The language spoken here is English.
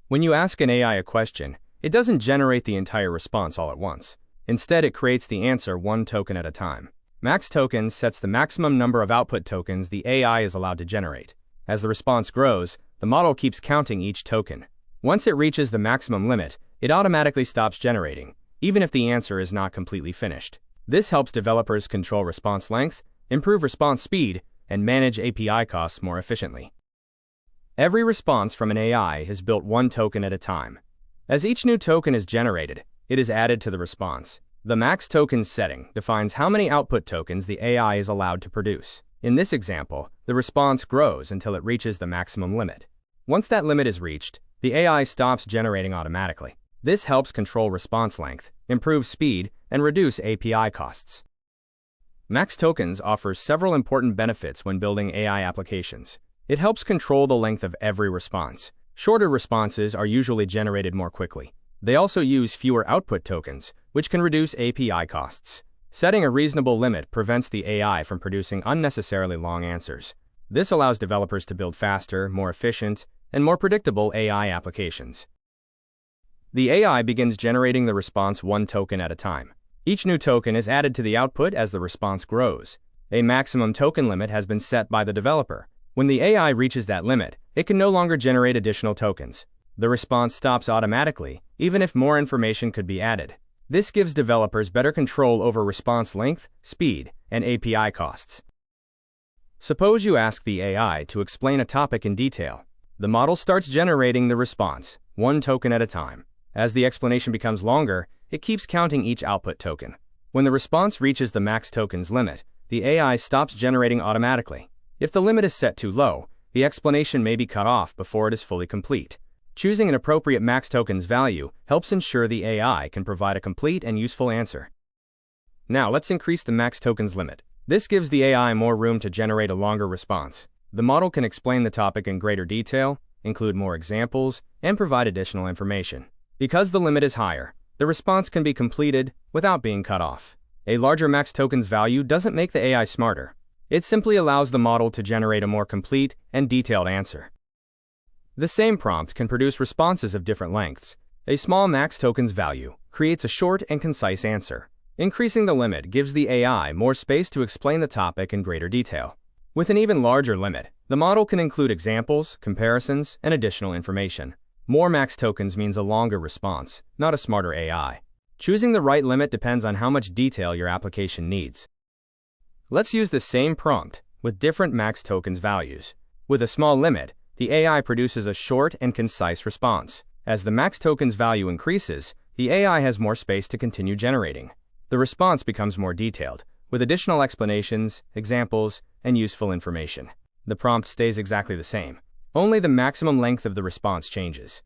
When you ask an AI a question, it doesn't generate the entire response all at once. Instead, it creates the answer one token at a time. Max tokens sets the maximum number of output tokens the AI is allowed to generate. As the response grows, the model keeps counting each token. Once it reaches the maximum limit, it automatically stops generating, even if the answer is not completely finished. This helps developers control response length, improve response speed, and manage API costs more efficiently. Every response from an AI is built one token at a time. As each new token is generated, it is added to the response. The max tokens setting defines how many output tokens the AI is allowed to produce. In this example, the response grows until it reaches the maximum limit. Once that limit is reached, the AI stops generating automatically. This helps control response length, improve speed, and reduce API costs. Max tokens offers several important benefits when building AI applications. It helps control the length of every response. Shorter responses are usually generated more quickly. They also use fewer output tokens, which can reduce API costs. Setting a reasonable limit prevents the AI from producing unnecessarily long answers. This allows developers to build faster, more efficient, and more predictable AI applications. The AI begins generating the response one token at a time. Each new token is added to the output as the response grows. A maximum token limit has been set by the developer. When the AI reaches that limit, it can no longer generate additional tokens. The response stops automatically, even if more information could be added. This gives developers better control over response length, speed, and API costs. Suppose you ask the AI to explain a topic in detail. The model starts generating the response, one token at a time. As the explanation becomes longer, it keeps counting each output token. When the response reaches the max tokens limit, the AI stops generating automatically. If the limit is set too low, the explanation may be cut off before it is fully complete. Choosing an appropriate max tokens value helps ensure the AI can provide a complete and useful answer. Now let's increase the max tokens limit. This gives the AI more room to generate a longer response. The model can explain the topic in greater detail, include more examples, and provide additional information. Because the limit is higher, the response can be completed without being cut off. A larger max tokens value doesn't make the AI smarter. It simply allows the model to generate a more complete and detailed answer. The same prompt can produce responses of different lengths. A small max tokens value creates a short and concise answer. Increasing the limit gives the AI more space to explain the topic in greater detail. With an even larger limit, the model can include examples, comparisons, and additional information. More max tokens means a longer response, not a smarter AI. Choosing the right limit depends on how much detail your application needs. Let's use the same prompt with different max tokens values. With a small limit, the AI produces a short and concise response. As the max tokens value increases, the AI has more space to continue generating. The response becomes more detailed, with additional explanations, examples, and useful information. The prompt stays exactly the same. Only the maximum length of the response changes.